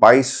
22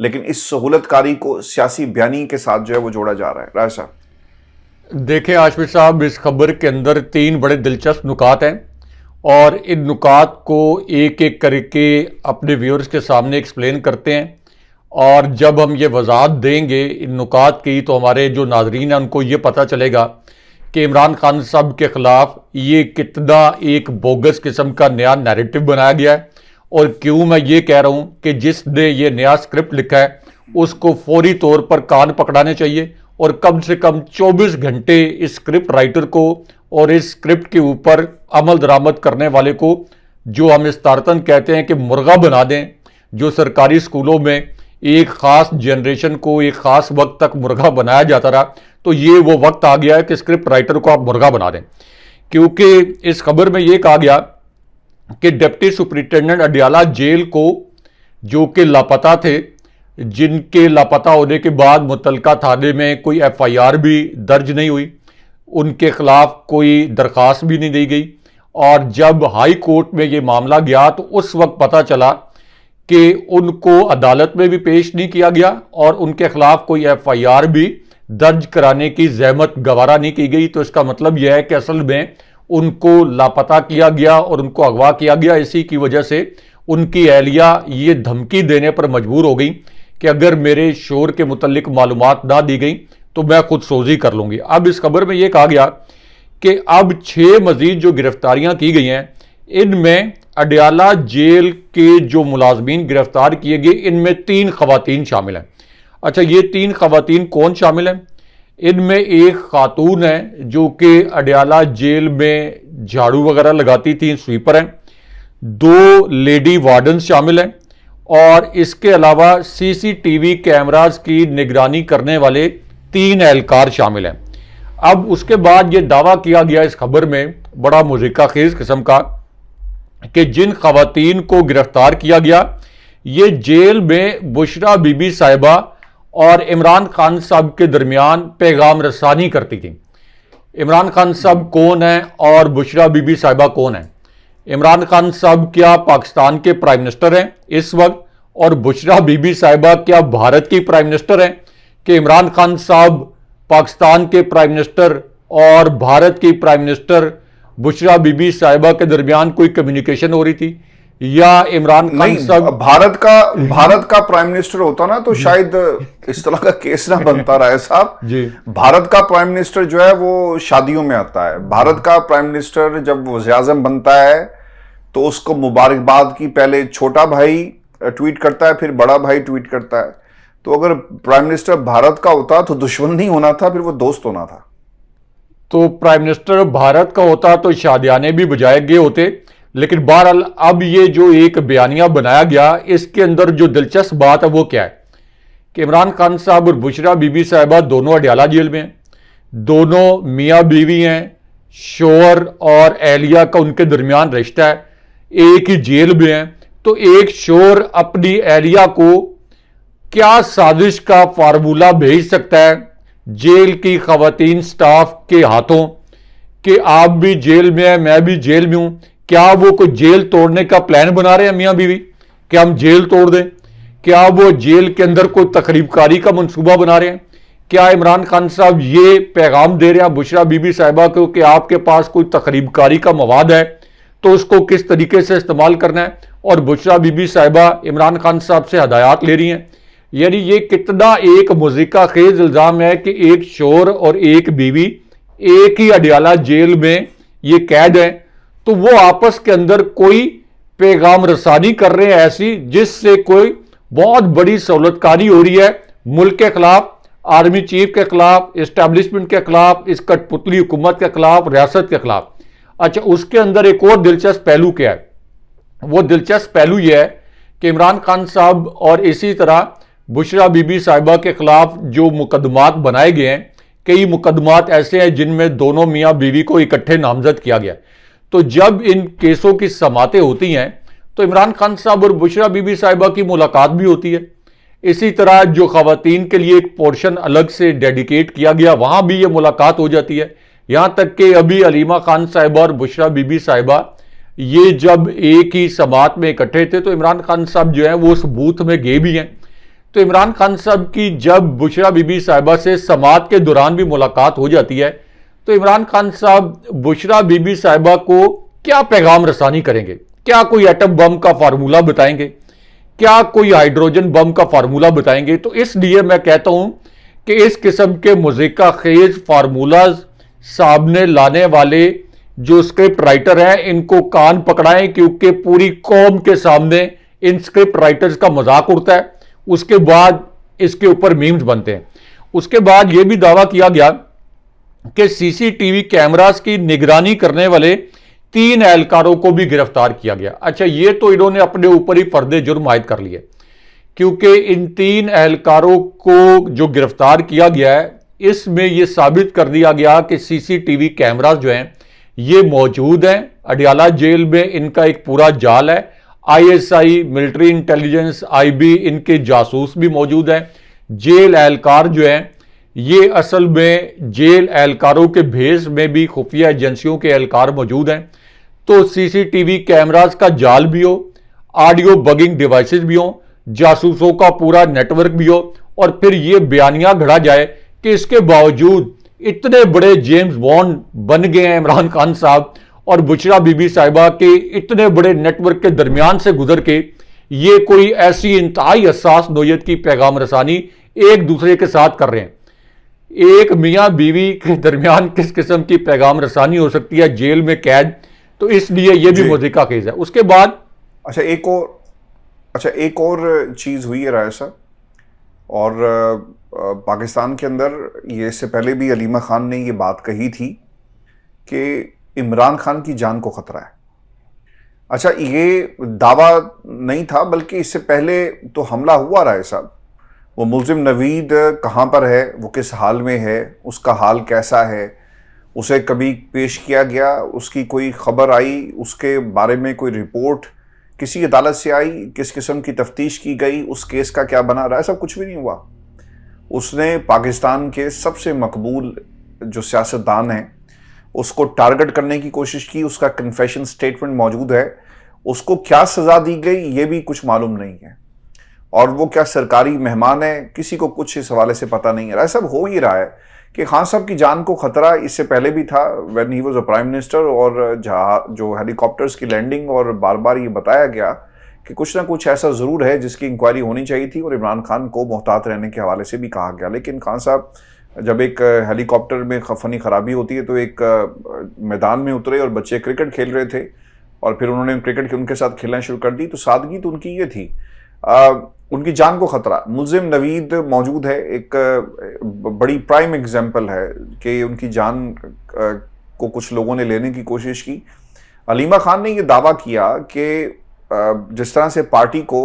لیکن اس سہولت کاری کو سیاسی بیانی کے ساتھ جو ہے وہ جوڑا جا رہا ہے. راج صاحب دیکھیں عاشق صاحب، اس خبر کے اندر 3 بڑے دلچسپ نکات ہیں، اور ان نکات کو ایک ایک کر کے اپنے ویورز کے سامنے ایکسپلین کرتے ہیں. اور جب ہم یہ وضاحت دیں گے ان نکات کی تو ہمارے جو ناظرین ہیں ان کو یہ پتہ چلے گا کہ عمران خان صاحب کے خلاف یہ کتنا ایک بوگس قسم کا نیا نیریٹو بنایا گیا ہے، اور کیوں میں یہ کہہ رہا ہوں کہ جس نے یہ نیا اسکرپٹ لکھا ہے اس کو فوری طور پر کان پکڑانے چاہیے، اور کم سے کم 24 گھنٹے اس اسکرپٹ رائٹر کو اور اس اسکرپٹ کے اوپر عمل درآمد کرنے والے کو، جو ہم استارتن کہتے ہیں کہ مرغا بنا دیں. جو سرکاری اسکولوں میں ایک خاص جنریشن کو ایک خاص وقت تک مرغا بنایا جاتا رہا، تو یہ وہ وقت آ گیا ہے کہ اسکرپٹ رائٹر کو آپ مرغا بنا دیں. کیونکہ اس خبر میں یہ کہا گیا کہ ڈپٹی سپرنٹینڈنٹ اڈیالہ جیل کو، جو کہ لاپتہ تھے، جن کے لاپتہ ہونے کے بعد متعلقہ تھانے میں کوئی ایف آئی آر بھی درج نہیں ہوئی، ان کے خلاف کوئی درخواست بھی نہیں دی گئی، اور جب ہائی کورٹ میں یہ معاملہ گیا تو اس وقت پتہ چلا کہ ان کو عدالت میں بھی پیش نہیں کیا گیا اور ان کے خلاف کوئی ایف آئی آر بھی درج کرانے کی زحمت گوارا نہیں کی گئی. تو اس کا مطلب یہ ہے کہ اصل میں ان کو لاپتہ کیا گیا اور ان کو اغوا کیا گیا. اسی کی وجہ سے ان کی اہلیہ یہ دھمکی دینے پر مجبور ہو گئی کہ اگر میرے شوہر کے متعلق معلومات نہ دی گئیں تو میں خود سوزی کر لوں گی. اب اس خبر میں یہ کہا گیا کہ اب 6 مزید جو گرفتاریاں کی گئی ہیں، ان میں اڈیالہ جیل کے جو ملازمین گرفتار کیے گئے ان میں 3 خواتین شامل ہیں. اچھا، یہ 3 خواتین کون شامل ہیں؟ ان میں ایک خاتون ہے جو کہ اڈیالہ جیل میں جھاڑو وغیرہ لگاتی تھیں، سویپر ہیں. 2 لیڈی وارڈنز شامل ہیں، اور اس کے علاوہ سی سی ٹی وی کیمراز کی نگرانی کرنے والے 3 اہلکار شامل ہیں. اب اس کے بعد یہ دعویٰ کیا گیا اس خبر میں بڑا مضحکہ خیز قسم کا کہ جن خواتین کو گرفتار کیا گیا یہ جیل میں بشرا بی بی صاحبہ اور عمران خان صاحب کے درمیان پیغام رسانی کرتی تھیں. عمران خان صاحب کون ہیں اور بشرا بی بی صاحبہ کون ہیں؟ عمران خان صاحب کیا پاکستان کے پرائم منسٹر ہیں اس وقت، اور بشرا بی بی صاحبہ کیا بھارت کی پرائم منسٹر ہیں؟ کہ عمران خان صاحب پاکستان کے پرائم منسٹر اور بھارت کی prime minister Bushra be be صاحبہ کے درمیان کوئی کمیونیکیشن ہو رہی تھی، یا عمران خان صاحب بھارت کا پرائم منسٹر ہوتا نا تو شاید اس طرح کا کیس نہ بنتا رہے صاحب. جی، بھارت کا پرائم منسٹر جو ہے وہ شادیوں میں آتا ہے. بھارت کا پرائم منسٹر جب وزیر اعظم بنتا ہے تو اس کو مبارکباد کی پہلے چھوٹا بھائی ٹویٹ کرتا ہے، پھر بڑا بھائی ٹویٹ کرتا ہے. تو اگر پرائم منسٹر بھارت کا ہوتا تو دشمن نہیں ہونا تھا، پھر وہ دوست ہونا تھا. تو پرائم منسٹر بھارت کا ہوتا تو شادیانے بھی بجائے گئے ہوتے. لیکن بہرحال اب یہ جو ایک بیانیہ بنایا گیا اس کے اندر جو دلچسپ بات ہے وہ کیا ہے کہ عمران خان صاحب اور بشرا بی بی صاحبہ دونوں اڈیالہ جیل میں ہیں، دونوں میاں بیوی ہیں، شوہر اور اہلیہ کا ان کے درمیان رشتہ ہے، ایک ہی جیل میں ہیں. تو ایک شوہر اپنی اہلیہ کو کیا سازش کا فارمولہ بھیج سکتا ہے جیل کی خواتین سٹاف کے ہاتھوں کہ آپ بھی جیل میں ہیں، میں بھی جیل میں ہوں؟ کیا وہ کوئی جیل توڑنے کا پلان بنا رہے ہیں میاں بیوی کہ ہم جیل توڑ دیں؟ کیا وہ جیل کے اندر کوئی تخریب کاری کا منصوبہ بنا رہے ہیں؟ کیا عمران خان صاحب یہ پیغام دے رہے ہیں بشرا بی بی صاحبہ کو کہ آپ کے پاس کوئی تخریب کاری کا مواد ہے تو اس کو کس طریقے سے استعمال کرنا ہے، اور بشرا بی بی صاحبہ عمران خان صاحب سے ہدایات لے رہی ہیں؟ یعنی یہ کتنا ایک مضحکہ خیز الزام ہے کہ ایک شوہر اور ایک بیوی ایک ہی اڈیالہ جیل میں یہ قید ہیں، تو وہ آپس کے اندر کوئی پیغام رسانی کر رہے ہیں ایسی جس سے کوئی بہت بڑی سہولت کاری ہو رہی ہے ملک کے خلاف، آرمی چیف کے خلاف، اسٹیبلشمنٹ کے خلاف، اس کٹ پتلی حکومت کے خلاف، ریاست کے خلاف. اچھا، اس کے اندر ایک اور دلچسپ پہلو کیا ہے؟ وہ دلچسپ پہلو یہ ہے کہ عمران خان صاحب اور اسی طرح بشرا بی بی صاحبہ کے خلاف جو مقدمات بنائے گئے ہیں، کئی مقدمات ایسے ہیں جن میں دونوں میاں بیوی کو اکٹھے نامزد کیا گیا. تو جب ان کیسوں کی سماعتیں ہوتی ہیں تو عمران خان صاحب اور بشرا بی بی صاحبہ کی ملاقات بھی ہوتی ہے. اسی طرح جو خواتین کے لیے ایک پورشن الگ سے ڈیڈیکیٹ کیا گیا وہاں بھی یہ ملاقات ہو جاتی ہے. یہاں تک کہ ابھی علیمہ خان صاحبہ اور بشرا بی بی صاحبہ یہ جب ایک ہی سماعت میں اکٹھے تھے تو عمران خان صاحب جو ہیں وہ اس بوتھ میں گئے بھی ہیں. تو عمران خان صاحب کی جب بشرا بی بی صاحبہ سے سماعت کے دوران بھی ملاقات ہو جاتی ہے تو عمران خان صاحب بشرا بی بی صاحبہ کو کیا پیغام رسانی کریں گے؟ کیا کوئی ایٹم بم کا فارمولہ بتائیں گے؟ کیا کوئی ہائیڈروجن بم کا فارمولہ بتائیں گے؟ تو اس لیے میں کہتا ہوں کہ اس قسم کے مذائقہ خیز فارمولاز سامنے لانے والے جو اسکرپٹ رائٹر ہیں ان کو کان پکڑائیں، کیونکہ پوری قوم کے سامنے ان اسکرپٹ رائٹرز کا مذاق اڑتا ہے، اس کے بعد اس کے اوپر میمز بنتے ہیں۔ اس کے بعد یہ بھی دعویٰ کیا گیا کہ سی سی ٹی وی کیمراز کی نگرانی کرنے والے 3 اہلکاروں کو بھی گرفتار کیا گیا۔ اچھا، یہ تو انہوں نے اپنے اوپر ہی فرد جرم عائد کر لیے، کیونکہ ان 3 اہلکاروں کو جو گرفتار کیا گیا ہے اس میں یہ ثابت کر دیا گیا کہ سی سی ٹی وی کیمراز جو ہیں یہ موجود ہیں اڈیالہ جیل میں، ان کا ایک پورا جال ہے، I S I, military intelligence, I B, ان کے جاسوس بھی موجود ہیں، جیل اہلکار جو ہیں یہ اصل میں جیل اہلکاروں کے بھیس میں بھی خفیہ ایجنسیوں کے اہلکار موجود ہیں۔ تو سی سی ٹی وی کیمراز کا جال بھی ہو، آڈیو بگنگ ڈیوائسز بھی ہوں، جاسوسوں کا پورا نیٹ ورک بھی ہو، اور پھر یہ بیانیہ گھڑا جائے کہ اس کے باوجود اتنے بڑے جیمز بانڈ بن گئے ہیں عمران خان صاحب اور بشرا بی بی صاحبہ کے اتنے بڑے نیٹ ورک کے درمیان سے گزر کے یہ کوئی ایسی انتہائی حساس نوعیت کی پیغام رسانی ایک دوسرے کے ساتھ کر رہے ہیں۔ ایک میاں بیوی کے درمیان کس قسم کی پیغام رسانی ہو سکتی ہے جیل میں قید؟ تو اس لیے یہ بھی مذائقہ خیز ہے۔ اس کے بعد ایک اور چیز ہوئی ہے رائے صاحب، اور پاکستان کے اندر یہ اس سے پہلے بھی علیمہ خان نے یہ بات کہی تھی کہ عمران خان کی جان کو خطرہ ہے۔ اچھا، یہ دعویٰ نہیں تھا بلکہ اس سے پہلے تو حملہ ہوا رائے صاحب۔ وہ ملزم نوید کہاں پر ہے، وہ کس حال میں ہے، اس کا حال کیسا ہے، اسے کبھی پیش کیا گیا، اس کی کوئی خبر آئی، اس کے بارے میں کوئی رپورٹ کسی عدالت سے آئی، کس قسم کی تفتیش کی گئی، اس کیس کا کیا بنا؟ رائے صاحب کچھ بھی نہیں ہوا۔ اس نے پاکستان کے سب سے مقبول جو سیاستدان ہیں اس کو ٹارگٹ کرنے کی کوشش کی، اس کا کنفیشن سٹیٹمنٹ موجود ہے، اس کو کیا سزا دی گئی یہ بھی کچھ معلوم نہیں ہے، اور وہ کیا سرکاری مہمان ہے کسی کو کچھ اس حوالے سے پتہ نہیں ہے۔ رائے صاحب ہو ہی رہا ہے کہ خان صاحب کی جان کو خطرہ اس سے پہلے بھی تھا when he was a prime minister، اور جو ہیلی کاپٹرز کی لینڈنگ، اور بار بار یہ بتایا گیا کہ کچھ نہ کچھ ایسا ضرور ہے جس کی انکوائری ہونی چاہیے تھی، اور عمران خان کو محتاط رہنے کے حوالے سے بھی کہا گیا۔ لیکن خان صاحب جب ایک ہیلی کاپٹر میں فنی خرابی ہوتی ہے تو ایک میدان میں اترے اور بچے کرکٹ کھیل رہے تھے، اور پھر انہوں نے کرکٹ ان کے ساتھ کھیلنا شروع کر دی، تو سادگی تو ان کی یہ تھی۔ ان کی جان کو خطرہ۔ ملزم نوید موجود ہے، ایک بڑی پرائم ایگزامپل ہے کہ ان کی جان کو کچھ لوگوں نے لینے کی کوشش کی۔ علیمہ خان نے یہ دعویٰ کیا کہ جس طرح سے پارٹی کو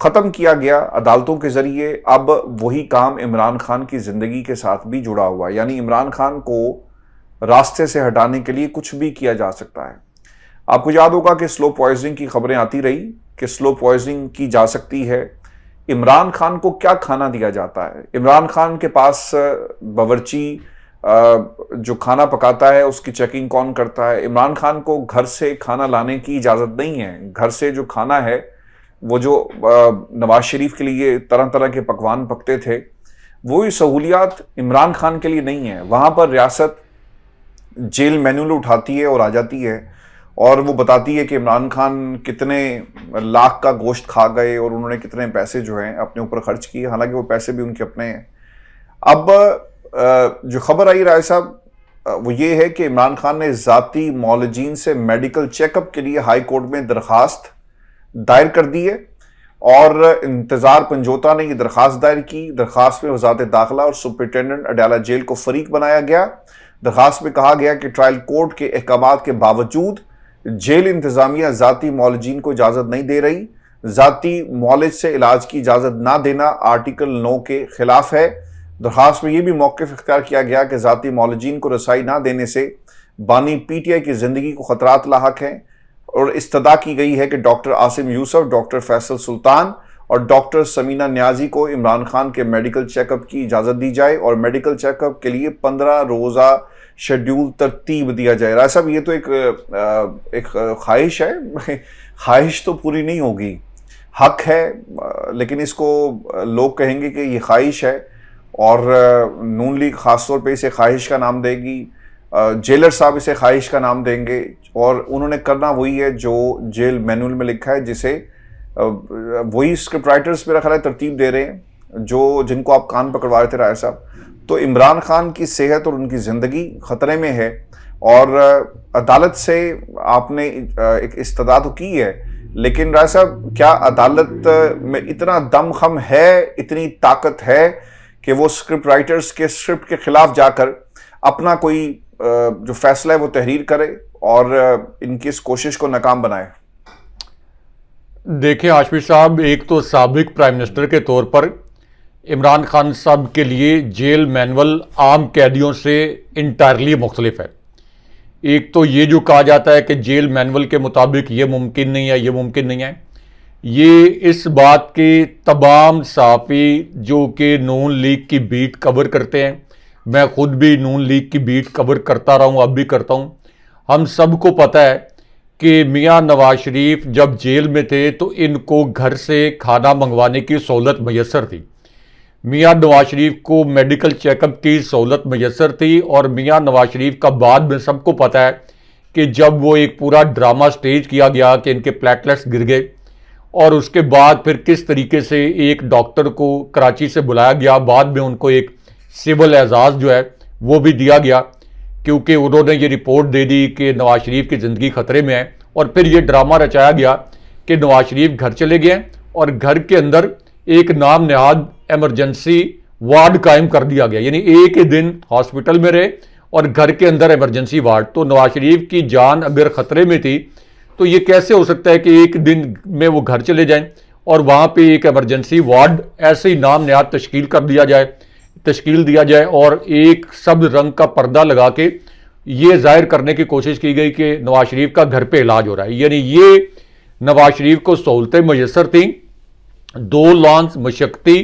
ختم کیا گیا عدالتوں کے ذریعے، اب وہی کام عمران خان کی زندگی کے ساتھ بھی جڑا ہوا ہے، یعنی عمران خان کو راستے سے ہٹانے کے لیے کچھ بھی کیا جا سکتا ہے۔ آپ کو یاد ہوگا کہ سلو پوائزننگ کی خبریں آتی رہی کہ سلو پوائزننگ کی جا سکتی ہے۔ عمران خان کو کیا کھانا دیا جاتا ہے؟ عمران خان کے پاس باورچی جو کھانا پکاتا ہے اس کی چیکنگ کون کرتا ہے؟ عمران خان کو گھر سے کھانا لانے کی اجازت نہیں ہے۔ گھر سے جو کھانا ہے وہ جو نواز شریف کے لیے طرح طرح کے پکوان پکتے تھے، وہی سہولیات عمران خان کے لیے نہیں ہیں۔ وہاں پر ریاست جیل مینول اٹھاتی ہے اور آ جاتی ہے، اور وہ بتاتی ہے کہ عمران خان کتنے لاکھ کا گوشت کھا گئے اور انہوں نے کتنے پیسے جو ہیں اپنے اوپر خرچ کیے، حالانکہ وہ پیسے بھی ان کے اپنے ہیں۔ اب جو خبر آئی رائے صاحب وہ یہ ہے کہ عمران خان نے ذاتی معالجین سے میڈیکل چیک اپ کے لیے ہائی کورٹ میں درخواست دائر کر دی ہے، اور انتظار پنجوتا نے یہ درخواست دائر کی۔ درخواست میں وزارت داخلہ اور سپرنٹینڈنٹ اڈیالہ جیل کو فریق بنایا گیا۔ درخواست میں کہا گیا کہ ٹرائل کورٹ کے احکامات کے باوجود جیل انتظامیہ ذاتی معالجین کو اجازت نہیں دے رہی۔ ذاتی معالج سے علاج کی اجازت نہ دینا آرٹیکل 9 کے خلاف ہے۔ درخواست میں یہ بھی موقف اختیار کیا گیا کہ ذاتی معالجین کو رسائی نہ دینے سے بانی پی ٹی آئی کی زندگی کو خطرات لاحق ہیں، اور استدعا کی گئی ہے کہ ڈاکٹر عاصم یوسف، ڈاکٹر فیصل سلطان اور ڈاکٹر سمینہ نیازی کو عمران خان کے میڈیکل چیک اپ کی اجازت دی جائے، اور میڈیکل چیک اپ کے لیے 15 روزہ شیڈیول ترتیب دیا جائے۔ رائے صاحب یہ تو ایک خواہش ہے، خواہش تو پوری نہیں ہوگی۔ حق ہے، لیکن اس کو لوگ کہیں گے کہ یہ خواہش ہے، اور نون لیگ خاص طور پہ اسے خواہش کا نام دے گی، جیلر صاحب اسے خواہش کا نام دیں گے، اور انہوں نے کرنا وہی ہے جو جیل مینول میں لکھا ہے، جسے وہی اسکرپٹ رائٹرز میرا خیال ہے ترتیب دے رہے ہیں جن کو آپ کان پکڑوا رہے تھے رائے صاحب. تو عمران خان کی صحت اور ان کی زندگی خطرے میں ہے، اور عدالت سے آپ نے ایک استدعا تو کی ہے، لیکن رائے صاحب کیا عدالت میں اتنا دم خم ہے، اتنی طاقت ہے کہ وہ اسکرپٹ رائٹرز کے اسکرپٹ کے خلاف جا کر اپنا کوئی جو فیصلہ ہے وہ تحریر کرے اور ان کی اس کوشش کو ناکام بنائے؟ دیکھیں ہاشمی صاحب، ایک تو سابق پرائم منسٹر کے طور پر عمران خان صاحب کے لیے جیل مینول عام قیدیوں سے انٹائرلی مختلف ہے. ایک تو یہ جو کہا جاتا ہے کہ جیل مینول کے مطابق یہ ممکن نہیں ہے، یہ ممکن نہیں ہے، یہ اس بات کے تمام صحافی جو کہ نون لیگ کی بیٹ کور کرتے ہیں، میں خود بھی نون لیگ کی بیٹ کور کرتا رہا ہوں، اب بھی کرتا ہوں، ہم سب کو پتہ ہے کہ میاں نواز شریف جب جیل میں تھے تو ان کو گھر سے کھانا منگوانے کی سہولت میسر تھی. میاں نواز شریف کو میڈیکل چیک اپ کی سہولت میسر تھی، اور میاں نواز شریف کا بعد میں سب کو پتہ ہے کہ جب وہ ایک پورا ڈرامہ سٹیج کیا گیا کہ ان کے پلیٹلیٹس گر گئے، اور اس کے بعد پھر کس طریقے سے ایک ڈاکٹر کو کراچی سے بلایا گیا، بعد میں ان کو ایک سول اعزاز جو ہے وہ بھی دیا گیا، کیونکہ انہوں نے یہ رپورٹ دے دی کہ نواز شریف کی زندگی خطرے میں ہے. اور پھر یہ ڈرامہ رچایا گیا کہ نواز شریف گھر چلے گئے اور گھر کے اندر ایک نام نہاد ایمرجنسی وارڈ قائم کر دیا گیا، یعنی ایک ہی دن ہاسپٹل میں رہے اور گھر کے اندر ایمرجنسی وارڈ. تو نواز شریف کی جان اگر خطرے میں تھی تو یہ کیسے ہو سکتا ہے کہ ایک دن میں وہ گھر چلے جائیں اور وہاں پہ ایک ایمرجنسی وارڈ ایسے ہی نام نہاد تشکیل دیا جائے اور ایک سبز رنگ کا پردہ لگا کے یہ ظاہر کرنے کی کوشش کی گئی کہ نواز شریف کا گھر پہ علاج ہو رہا ہے. یعنی یہ نواز شریف کو سہولتیں میسر تھیں، 2 لانچ مشقتی،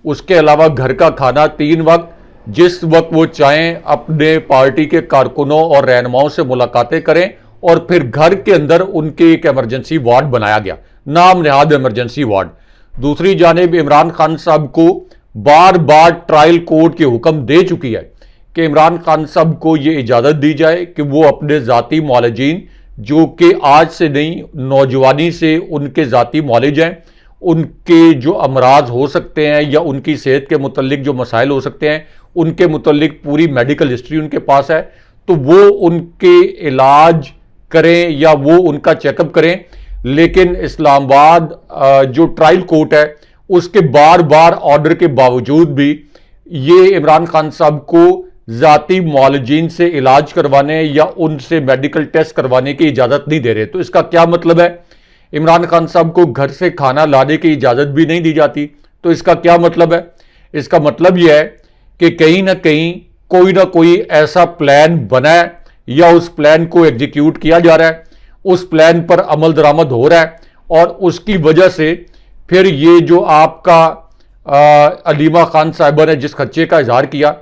اس کے علاوہ گھر کا کھانا 3 وقت، جس وقت وہ چاہیں اپنے پارٹی کے کارکنوں اور رہنماؤں سے ملاقاتیں کریں، اور پھر گھر کے اندر ان کے ایک ایمرجنسی وارڈ بنایا گیا، نام نہاد ایمرجنسی وارڈ. دوسری جانب عمران خان صاحب کو بار بار ٹرائل کورٹ کے حکم دے چکی ہے کہ عمران خان صاحب کو یہ اجازت دی جائے کہ وہ اپنے ذاتی معالجین، جو کہ آج سے نہیں نوجوانی سے ان کے ذاتی معالج ہیں، ان کے جو امراض ہو سکتے ہیں یا ان کی صحت کے متعلق جو مسائل ہو سکتے ہیں، ان کے متعلق پوری میڈیکل ہسٹری ان کے پاس ہے، تو وہ ان کے علاج کریں یا وہ ان کا چیک اپ کریں. لیکن اسلام آباد جو ٹرائل کورٹ ہے اس کے بار بار آرڈر کے باوجود بھی یہ عمران خان صاحب کو ذاتی معالجین سے علاج کروانے یا ان سے میڈیکل ٹیسٹ کروانے کی اجازت نہیں دے رہے. تو اس کا کیا مطلب ہے؟ عمران خان صاحب کو گھر سے کھانا لانے کی اجازت بھی نہیں دی جاتی. تو اس کا کیا مطلب ہے؟ اس کا مطلب یہ ہے کہ کہیں نہ کہیں کوئی نہ کوئی ایسا پلان بنا ہے یا اس پلان کو ایگزیکیوٹ کیا جا رہا ہے، اس پلان پر عمل درآمد ہو رہا ہے، اور اس کی وجہ سے پھر یہ جو آپ کا علیمہ خان صاحبہ نے جس خدشے کا اظہار کیا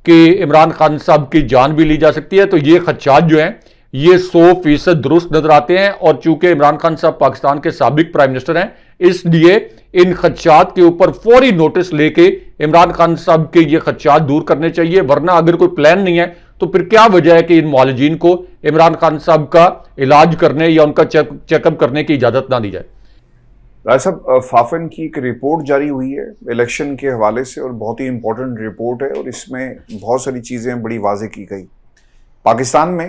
کہ عمران خان صاحب کی جان بھی لی جا سکتی ہے، تو یہ خدشات جو ہیں یہ 100% درست نظر آتے ہیں. اور چونکہ عمران خان صاحب پاکستان کے سابق پرائم منسٹر ہیں، اس لیے ان خدشات کے اوپر فوری نوٹس لے کے عمران خان صاحب کے یہ خدشات دور کرنے چاہیے. ورنہ اگر کوئی پلان نہیں ہے تو پھر کیا وجہ ہے کہ ان معالجین کو عمران خان صاحب کا علاج کرنے یا ان کا چیک اپ کرنے کی اجازت نہ دی جائے؟ رائے صاحب، فافن کی ایک رپورٹ جاری ہوئی ہے الیکشن کے حوالے سے، اور بہت ہی امپورٹنٹ رپورٹ ہے، اور اس میں بہت ساری چیزیں بڑی واضح کی گئی. پاکستان میں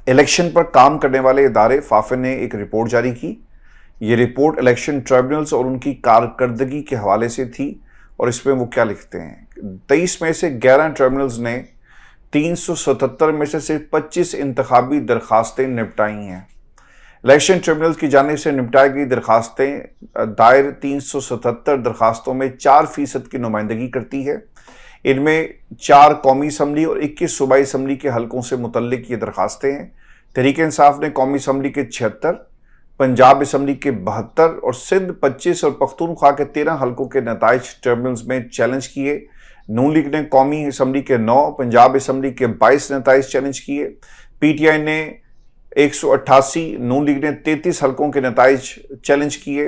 الیکشن پر کام کرنے والے ادارے فافن نے ایک رپورٹ جاری کی. یہ رپورٹ الیکشن ٹریبونلز اور ان کی کارکردگی کے حوالے سے تھی، اور اس میں وہ کیا لکھتے ہیں. 23 میں سے 11 ٹریبونلز نے 377 میں سے صرف 25 انتخابی درخواستیں نپٹائی ہیں. الیکشن ٹریبونلز کی جانب سے نپٹائی گئی درخواستیں دائر 377 درخواستوں میں 4% کی نمائندگی کرتی ہے. ان میں 4 قومی اسمبلی اور 21 صوبائی اسمبلی کے حلقوں سے متعلق یہ درخواستیں ہیں. تحریک انصاف نے قومی اسمبلی کے 76، پنجاب اسمبلی کے 72 اور سندھ 25 اور پختونخوا کے 13 حلقوں کے نتائج ٹریبونلز میں چیلنج کیے. نون لیگ نے قومی اسمبلی کے 9، پنجاب اسمبلی کے 22 نتائج چیلنج کیے. پی ٹی آئی نے 188، نون لیگ نے 33 حلقوں کے نتائج چیلنج کیے.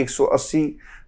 180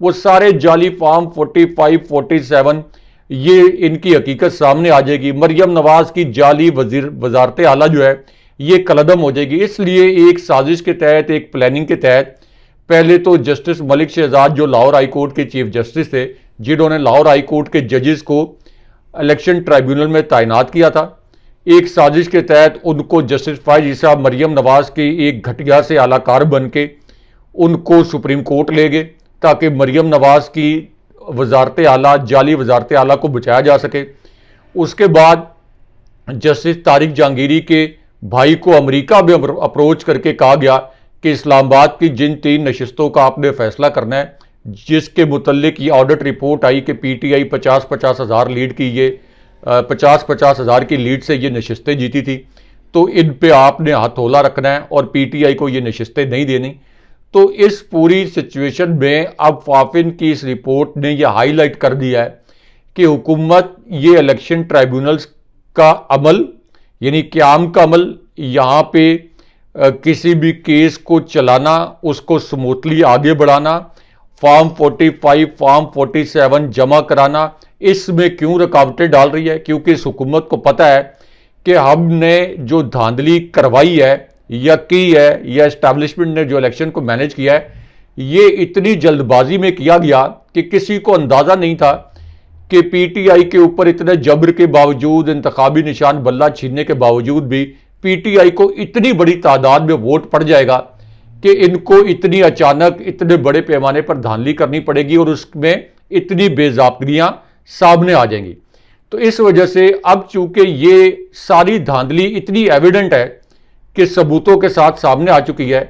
وہ سارے جعلی فارم 45 47 یہ ان کی حقیقت سامنے آ جائے گی. مریم نواز کی جعلی وزارت اعلیٰ جو ہے یہ کلعدم ہو جائے گی. اس لیے ایک سازش کے تحت، ایک پلاننگ کے تحت، پہلے تو جسٹس ملک شہزاد جو لاہور ہائی کورٹ کے چیف جسٹس تھے، جنہوں نے لاہور ہائی کورٹ کے ججز کو الیکشن ٹرائیبیونل میں تعینات کیا تھا، ایک سازش کے تحت ان کو جسٹس فائز عیسیٰ مریم نواز کی ایک گھٹیا سے اعلیٰ کار بن کے ان کو سپریم کورٹ لے گئے تاکہ مریم نواز کی وزارت اعلیٰ، جعلی وزارت اعلیٰ کو بچایا جا سکے. اس کے بعد جسٹس طارق جہانگیری کے بھائی کو امریکہ میں اپروچ کر کے کہا گیا کہ اسلام آباد کی جن 3 نشستوں کا آپ نے فیصلہ کرنا ہے، جس کے متعلق یہ آڈٹ رپورٹ آئی کہ پی ٹی آئی 50-50 ہزار لیڈ کی، یہ 50-50 ہزار کی لیڈ سے یہ نشستیں جیتی تھی، تو ان پہ آپ نے ہتھولا رکھنا ہے اور پی ٹی آئی کو یہ نشستیں نہیں دینی. تو اس پوری سچویشن میں اب فافن کی اس رپورٹ نے یہ ہائی لائٹ کر دیا ہے کہ حکومت یہ الیکشن ٹرائیبیونلز کا عمل، یعنی قیام کا عمل، یہاں پہ کسی بھی کیس کو چلانا، اس کو سموتھلی آگے بڑھانا، فارم 45 فارم 47 جمع کرانا، اس میں کیوں رکاوٹیں ڈال رہی ہے؟ کیونکہ اس حکومت کو پتہ ہے کہ ہم نے جو دھاندلی کروائی ہے یا کی ہے، یا اسٹیبلشمنٹ نے جو الیکشن کو مینیج کیا ہے، یہ اتنی جلد بازی میں کیا گیا کہ کسی کو اندازہ نہیں تھا کہ پی ٹی آئی کے اوپر اتنے جبر کے باوجود، انتخابی نشان بلہ چھیننے کے باوجود بھی پی ٹی آئی کو اتنی بڑی تعداد میں ووٹ پڑ جائے گا کہ ان کو اتنی اچانک اتنے بڑے پیمانے پر دھاندلی کرنی پڑے گی اور اس میں اتنی بے ضابطگیاں سامنے آ جائیں گی. تو اس وجہ سے اب چونکہ یہ ساری دھاندلی اتنی ایویڈنٹ ہے کہ ثبوتوں کے ساتھ سامنے آ چکی ہے،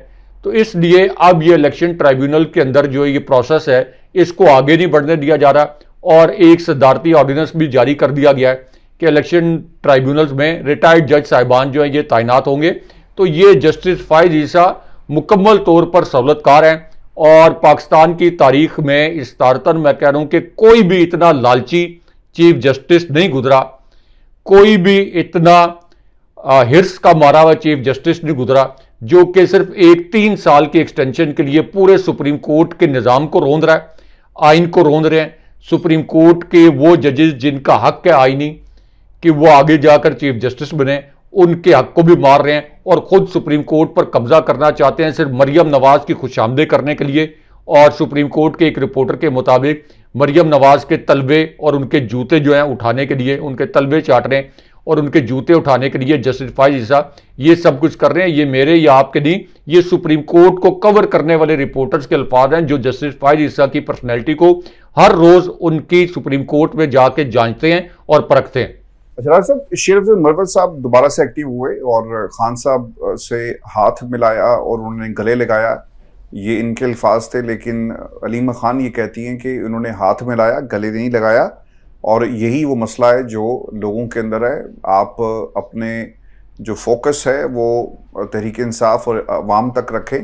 تو اس لیے اب یہ الیکشن ٹرائیبیونل کے اندر جو یہ پروسیس ہے اس کو آگے نہیں بڑھنے دیا جا رہا، اور ایک صدارتی آرڈیننس بھی جاری کر دیا گیا ہے کہ الیکشن ٹرائیبیونلز میں ریٹائرڈ جج صاحبان جو ہیں یہ تعینات ہوں گے. تو یہ جسٹس فائز عیسیٰ مکمل طور پر سہولت کار ہیں، اور پاکستان کی تاریخ میں استارتاً میں کہہ رہا ہوں کہ کوئی بھی اتنا لالچی چیف جسٹس نہیں گزرا، کوئی بھی اتنا ہرس کا مارا ہوا چیف جسٹس نہیں گزرا جو کہ صرف ایک 3 سال کی ایکسٹینشن کے لیے پورے سپریم کورٹ کے نظام کو روند رہا ہے، آئین کو روند رہے ہیں. سپریم کورٹ کے وہ ججز جن کا حق ہے آئینی کہ وہ آگے جا کر چیف جسٹس بنے، ان کے حق کو بھی مار رہے ہیں، اور خود سپریم کورٹ پر قبضہ کرنا چاہتے ہیں صرف مریم نواز کی خوش آمدید کرنے کے لیے. اور سپریم کورٹ کے ایک رپورٹر کے مطابق مریم نواز کے طلبے اور ان کے جوتے جو ہیں اٹھانے کے لیے، ان کے طلبے چاٹ رہے ہیں اور ان کے جوتے اٹھانے کے لیے جسٹس فائز عیسیٰ یہ سب کچھ کر رہے ہیں. یہ میرے یا آپ کے نہیں، یہ سپریم کورٹ کو کور کرنے والے رپورٹرز کے الفاظ ہیں جو جسٹس فائز عیسیٰ کی پرسنالٹی کو ہر روز ان کی سپریم کورٹ میں جا کے جانچتے ہیں اور پرکھتے ہیں. اشرار صاحب، شیر افضل مروت صاحب دوبارہ سے ایکٹیو ہوئے اور خان صاحب سے ہاتھ ملایا اور انہوں نے گلے لگایا، یہ ان کے الفاظ تھے، لیکن علیمہ خان یہ کہتی ہیں کہ انہوں نے ہاتھ ملایا، گلے نہیں لگایا، اور یہی وہ مسئلہ ہے جو لوگوں کے اندر ہے. آپ اپنے جو فوکس ہے وہ تحریک انصاف اور عوام تک رکھیں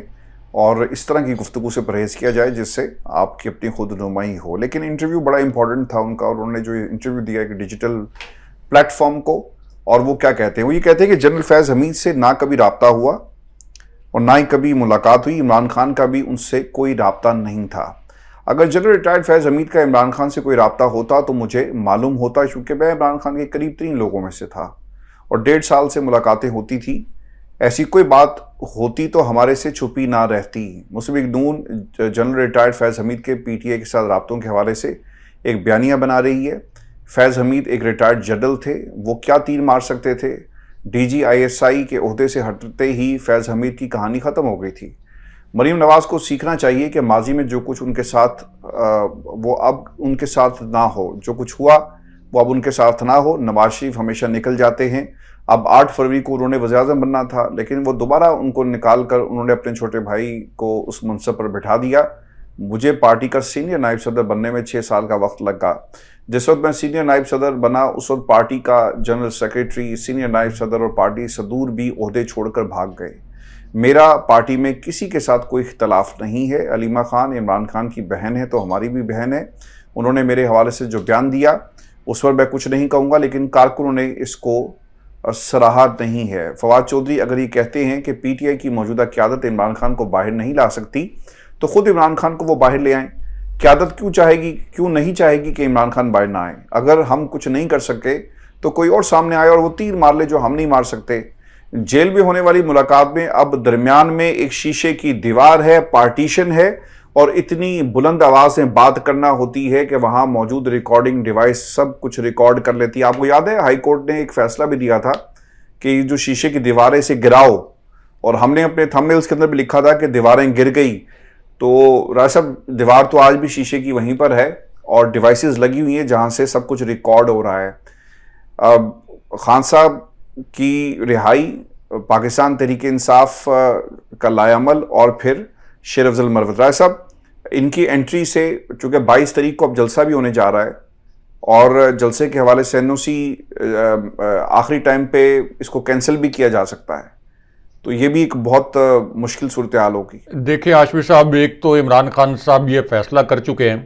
اور اس طرح کی گفتگو سے پرہیز کیا جائے جس سے آپ کی اپنی خود نمائی ہو. لیکن انٹرویو بڑا امپورٹنٹ تھا ان کا، اور انہوں نے جو انٹرویو دیا ہے کہ ڈیجیٹل پلیٹ فارم کو، اور وہ کیا کہتے ہیں؟ وہ یہ کہتے ہیں کہ جنرل فیض حمید سے نہ کبھی رابطہ ہوا اور نہ ہی کبھی ملاقات ہوئی، عمران خان کا بھی ان سے کوئی رابطہ نہیں تھا. اگر جنرل ریٹائرڈ فیض حمید کا عمران خان سے کوئی رابطہ ہوتا تو مجھے معلوم ہوتا، کیونکہ میں عمران خان کے قریب ترین لوگوں میں سے تھا اور 1.5 سال سے ملاقاتیں ہوتی تھی. ایسی کوئی بات ہوتی تو ہمارے سے چھپی نہ رہتی. مسلم لیگ نون جنرل ریٹائرڈ فیض حمید کے پی ٹی آئی کے ساتھ رابطوں کے حوالے سے ایک بیانیہ بنا رہی ہے. فیض حمید ایک ریٹائرڈ جنرل تھے، وہ کیا تیر مار سکتے تھے؟ ڈی جی آئی ایس آئی کے عہدے سے ہٹتے ہی فیض حمید کی کہانی ختم ہو گئی تھی. مریم نواز کو سیکھنا چاہیے کہ ماضی میں جو کچھ ان کے ساتھ وہ اب ان کے ساتھ نہ ہو، جو کچھ ہوا وہ اب ان کے ساتھ نہ ہو. نواز شریف ہمیشہ نکل جاتے ہیں. اب 8 فروری کو انہوں نے وزیر اعظم بننا تھا، لیکن وہ دوبارہ ان کو نکال کر انہوں نے اپنے چھوٹے بھائی کو اس منصب پر بٹھا دیا. مجھے پارٹی کا سینئر نائب صدر بننے میں 6 سال کا وقت لگا. جس وقت میں سینئر نائب صدر بنا اس وقت پارٹی کا جنرل سیکریٹری، سینئر نائب صدر اور پارٹی صدور بھی عہدے چھوڑ کر بھاگ گئے. میرا پارٹی میں کسی کے ساتھ کوئی اختلاف نہیں ہے. علیمہ خان عمران خان کی بہن ہے تو ہماری بھی بہن ہے. انہوں نے میرے حوالے سے جو بیان دیا اس پر میں کچھ نہیں کہوں گا، لیکن کارکنوں نے اس کو سراہا نہیں ہے. فواد چودھری اگر یہ کہتے ہیں کہ پی ٹی آئی کی موجودہ قیادت عمران خان کو باہر نہیں لا سکتی تو خود عمران خان کو وہ باہر لے آئیں. قیادت کیوں نہیں چاہے گی کہ عمران خان باہر نہ آئے؟ اگر ہم کچھ نہیں کر سکے تو کوئی اور سامنے آئے اور وہ تیر مار لے جو ہم نہیں مار سکتے۔ جیل میں ہونے والی ملاقات میں اب درمیان میں ایک شیشے کی دیوار ہے، پارٹیشن ہے، اور اتنی بلند آواز میں بات کرنا ہوتی ہے کہ وہاں موجود ریکارڈنگ ڈیوائس سب کچھ ریکارڈ کر لیتی ہے۔ آپ کو یاد ہے ہائی کورٹ نے ایک فیصلہ بھی دیا تھا کہ یہ جو شیشے کی دیوار ہے اسے گراؤ، اور ہم نے اپنے تھم نیلز کے اندر بھی لکھا تھا کہ دیواریں گر گئی۔ تو راجہ صاحب دیوار تو آج بھی شیشے کی وہیں پر ہے اور ڈیوائسز لگی ہوئی ہیں جہاں سے سب کچھ ریکارڈ ہو رہا ہے۔ اب خان صاحب کی رہائی، پاکستان تحریک انصاف کا لائے عمل، اور پھر شیر افضل مروت، راجہ صاحب ان کی انٹری سے، چونکہ 22 تاریخ کو اب جلسہ بھی ہونے جا رہا ہے اور جلسے کے حوالے سے NOC آخری ٹائم پہ اس کو کینسل بھی کیا جا سکتا ہے، تو یہ بھی ایک بہت مشکل صورتحال ہوگی۔ دیکھیں ہاشمی صاحب، ایک تو عمران خان صاحب یہ فیصلہ کر چکے ہیں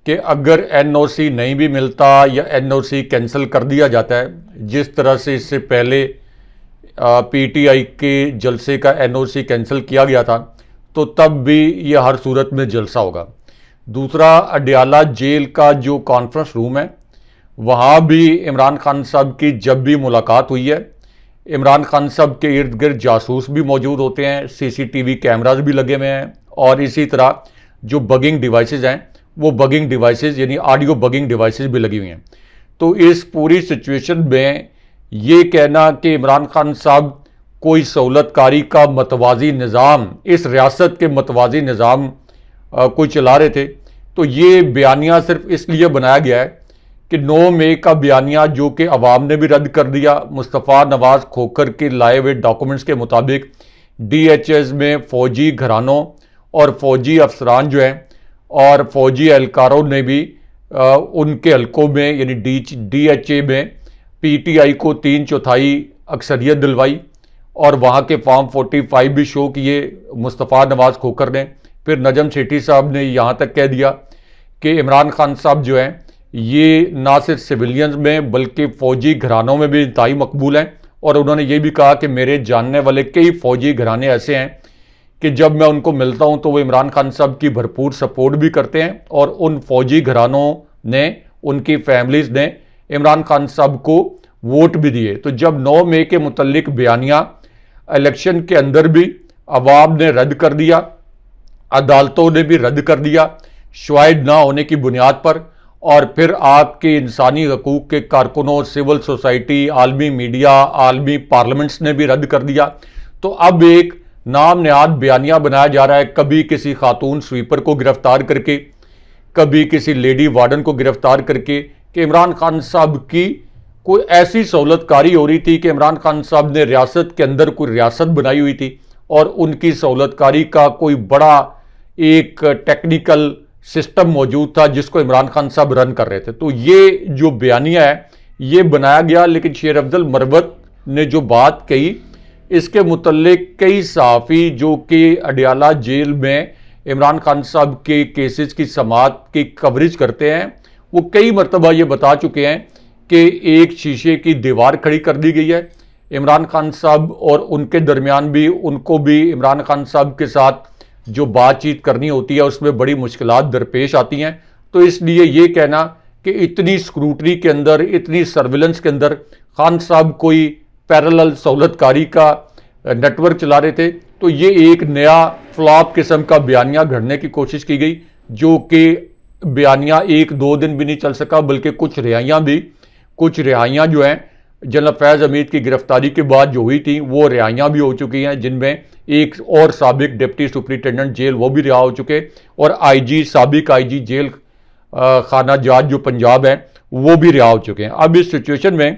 کہ اگر NOC نہیں بھی ملتا یا NOC کینسل کر دیا جاتا ہے، جس طرح سے اس سے پہلے PTI کے جلسے کا NOC کینسل کیا گیا تھا، تو تب بھی یہ ہر صورت میں جلسہ ہوگا۔ دوسرا، اڈیالہ جیل کا جو کانفرنس روم ہے، وہاں بھی عمران خان صاحب کی جب بھی ملاقات ہوئی ہے، عمران خان صاحب کے ارد گرد جاسوس بھی موجود ہوتے ہیں، CCTV کیمراز بھی لگے ہوئے ہیں، اور اسی طرح جو بگنگ ڈیوائسز ہیں وہ بگنگ ڈیوائسز یعنی آڈیو بگنگ ڈیوائسز بھی لگی ہوئی ہیں۔ تو اس پوری سچویشن میں یہ کہنا کہ عمران خان صاحب کوئی سہولت کاری کا متوازی نظام، اس ریاست کے متوازی نظام کوئی چلا رہے تھے، تو یہ بیانیہ صرف اس لیے بنایا گیا ہے کہ 9 مئی کا بیانیہ جو کہ عوام نے بھی رد کر دیا، مصطفیٰ نواز کھوکھر کے لائے ہوئے ڈاکومنٹس کے مطابق DHS میں فوجی گھرانوں اور فوجی افسران جو ہیں اور فوجی اہلکاروں نے بھی ان کے حلقوں میں یعنی DHA میں PTI کو 3/4 اکثریت دلوائی، اور وہاں کے فارم 45 بھی شو کیے مصطفیٰ نواز کھوکھر نے۔ پھر نجم سیٹھی صاحب نے یہاں تک کہہ دیا کہ عمران خان صاحب جو ہیں یہ نہ صرف سویلینز میں بلکہ فوجی گھرانوں میں بھی انتہائی مقبول ہیں، اور انہوں نے یہ بھی کہا کہ میرے جاننے والے کئی فوجی گھرانے ایسے ہیں کہ جب میں ان کو ملتا ہوں تو وہ عمران خان صاحب کی بھرپور سپورٹ بھی کرتے ہیں، اور ان فوجی گھرانوں نے، ان کی فیملیز نے عمران خان صاحب کو ووٹ بھی دیے۔ تو جب 9 مئی کے متعلق بیانیہ الیکشن کے اندر بھی عوام نے رد کر دیا، عدالتوں نے بھی رد کر دیا شواہد نہ ہونے کی بنیاد پر، اور پھر آپ کے انسانی حقوق کے کارکنوں، سول سوسائٹی، عالمی میڈیا، عالمی پارلیمنٹس نے بھی رد کر دیا، تو اب ایک نام نہاد بیانیہ بنایا جا رہا ہے، کبھی کسی خاتون سویپر کو گرفتار کر کے، کبھی کسی لیڈی وارڈن کو گرفتار کر کے، کہ عمران خان صاحب کی کوئی ایسی سہولت کاری ہو رہی تھی کہ عمران خان صاحب نے ریاست کے اندر کوئی ریاست بنائی ہوئی تھی، اور ان کی سہولت کاری کا کوئی بڑا ایک ٹیکنیکل سسٹم موجود تھا جس کو عمران خان صاحب رن کر رہے تھے۔ تو یہ جو بیانیہ ہے یہ بنایا گیا، لیکن شیر افضل مروت نے جو بات کہی اس کے متعلق کئی صحافی جو کہ اڈیالہ جیل میں عمران خان صاحب کے کیسز کی سماعت کی کوریج کرتے ہیں، وہ کئی مرتبہ یہ بتا چکے ہیں کہ ایک شیشے کی دیوار کھڑی کر دی گئی ہے عمران خان صاحب اور ان کے درمیان بھی، ان کو بھی عمران خان صاحب کے ساتھ جو بات چیت کرنی ہوتی ہے اس میں بڑی مشکلات درپیش آتی ہیں۔ تو اس لیے یہ کہنا کہ اتنی سکروٹنی کے اندر، اتنی سرویلنس کے اندر خان صاحب کوئی پیرالل سہولت کاری کا نیٹ ورک چلا رہے تھے، تو یہ ایک نیا فلاپ قسم کا بیانیہ گھڑنے کی کوشش کی گئی، جو کہ بیانیہ 1-2 دن بھی نہیں چل سکا، بلکہ کچھ رہائیاں جو ہیں جنرل فیض حمید کی گرفتاری کے بعد جو ہوئی تھیں وہ رہائیاں بھی ہو چکی ہیں، جن میں ایک اور سابق ڈپٹی سپرنٹینڈنٹ جیل وہ بھی رہا ہو چکے، اور سابق آئی جی جیل خانہ جات جو پنجاب ہے وہ بھی رہا ہو چکے ہیں۔ اب اس سچویشن میں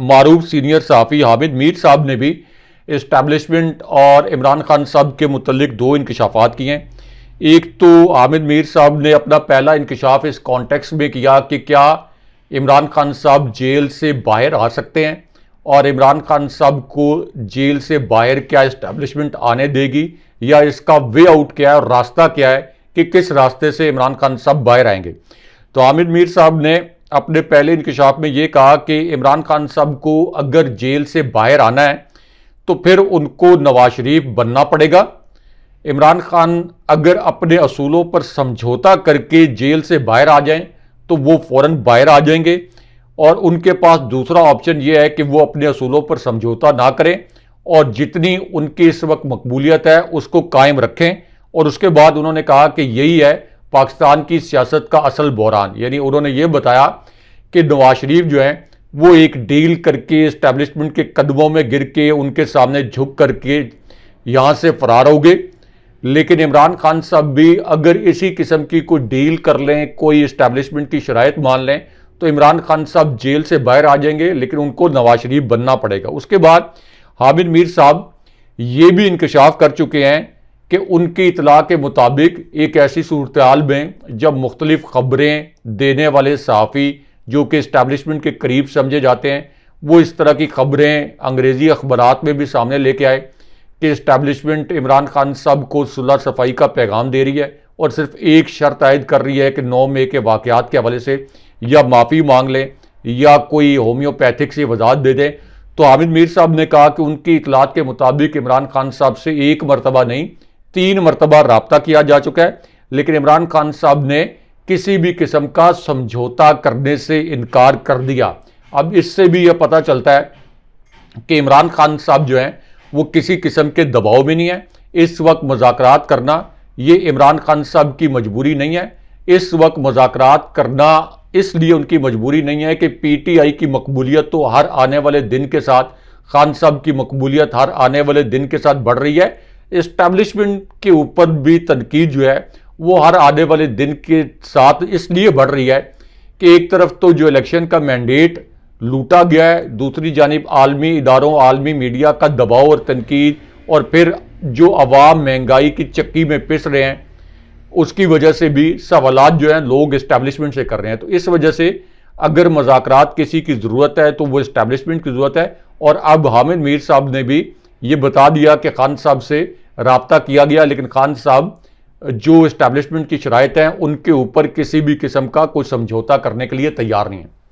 معروف سینئر صحافی حامد میر صاحب نے بھی اسٹیبلشمنٹ اور عمران خان صاحب کے متعلق 2 انکشافات کیے ہیں۔ ایک تو حامد میر صاحب نے اپنا پہلا انکشاف اس کانٹیکس میں کیا کہ کیا عمران خان صاحب جیل سے باہر آ سکتے ہیں، اور عمران خان صاحب کو جیل سے باہر کیا اسٹیبلشمنٹ آنے دے گی، یا اس کا وے آؤٹ کیا ہے اور راستہ کیا ہے کہ کس راستے سے عمران خان صاحب باہر آئیں گے۔ تو حامد میر صاحب نے اپنے پہلے انکشاف میں یہ کہا کہ عمران خان صاحب کو اگر جیل سے باہر آنا ہے تو پھر ان کو نواز شریف بننا پڑے گا، عمران خان اگر اپنے اصولوں پر سمجھوتا کر کے جیل سے باہر آ جائیں تو وہ فوراً باہر آ جائیں گے، اور ان کے پاس دوسرا آپشن یہ ہے کہ وہ اپنے اصولوں پر سمجھوتا نہ کریں اور جتنی ان کی اس وقت مقبولیت ہے اس کو قائم رکھیں۔ اور اس کے بعد انہوں نے کہا کہ یہی ہے پاکستان کی سیاست کا اصل بحران، یعنی انہوں نے یہ بتایا کہ نواز شریف جو ہیں وہ ایک ڈیل کر کے اسٹیبلشمنٹ کے قدموں میں گر کے ان کے سامنے جھک کر کے یہاں سے فرار ہو گئے، لیکن عمران خان صاحب بھی اگر اسی قسم کی کوئی ڈیل کر لیں، کوئی اسٹیبلشمنٹ کی شرائط مان لیں تو عمران خان صاحب جیل سے باہر آ جائیں گے، لیکن ان کو نواز شریف بننا پڑے گا۔ اس کے بعد حامد میر صاحب یہ بھی انکشاف کر چکے ہیں کہ ان کی اطلاع کے مطابق ایک ایسی صورتحال میں جب مختلف خبریں دینے والے صحافی جو کہ اسٹیبلشمنٹ کے قریب سمجھے جاتے ہیں وہ اس طرح کی خبریں انگریزی اخبارات میں بھی سامنے لے کے آئے کہ اسٹیبلشمنٹ عمران خان صاحب کو صلح صفائی کا پیغام دے رہی ہے اور صرف ایک شرط عائد کر رہی ہے کہ 9 مئی کے واقعات کے حوالے سے یا معافی مانگ لیں یا کوئی ہومیوپیتھک سی وضاحت دے دیں، تو حامد میر صاحب نے کہا کہ ان کی اطلاعات کے مطابق عمران خان صاحب سے 1 مرتبہ نہیں 3 مرتبہ رابطہ کیا جا چکا ہے، لیکن عمران خان صاحب نے کسی بھی قسم کا سمجھوتا کرنے سے انکار کر دیا۔ اب اس سے بھی یہ پتہ چلتا ہے کہ عمران خان صاحب جو ہیں وہ کسی قسم کے دباؤ میں نہیں ہے۔ اس وقت مذاکرات کرنا یہ عمران خان صاحب کی مجبوری نہیں ہے، اس وقت مذاکرات کرنا اس لیے ان کی مجبوری نہیں ہے کہ پی ٹی آئی کی مقبولیت تو ہر آنے والے دن کے ساتھ، خان صاحب کی مقبولیت ہر آنے والے دن کے ساتھ بڑھ رہی ہے، اسٹیبلشمنٹ کے اوپر بھی تنقید جو ہے وہ ہر آنے والے دن کے ساتھ اس لیے بڑھ رہی ہے کہ ایک طرف تو جو الیکشن کا مینڈیٹ لوٹا گیا ہے، دوسری جانب عالمی اداروں، عالمی میڈیا کا دباؤ اور تنقید، اور پھر جو عوام مہنگائی کی چکی میں پس رہے ہیں اس کی وجہ سے بھی سوالات جو ہیں لوگ اسٹیبلشمنٹ سے کر رہے ہیں۔ تو اس وجہ سے اگر مذاکرات کسی کی ضرورت ہے تو وہ اسٹیبلشمنٹ کی ضرورت ہے، اور اب حامد میر صاحب نے بھی یہ بتا دیا کہ خان صاحب سے رابطہ کیا گیا، لیکن خان صاحب جو اسٹیبلشمنٹ کی شرائط ہیں ان کے اوپر کسی بھی قسم کا کوئی سمجھوتا کرنے کے لیے تیار نہیں ہے۔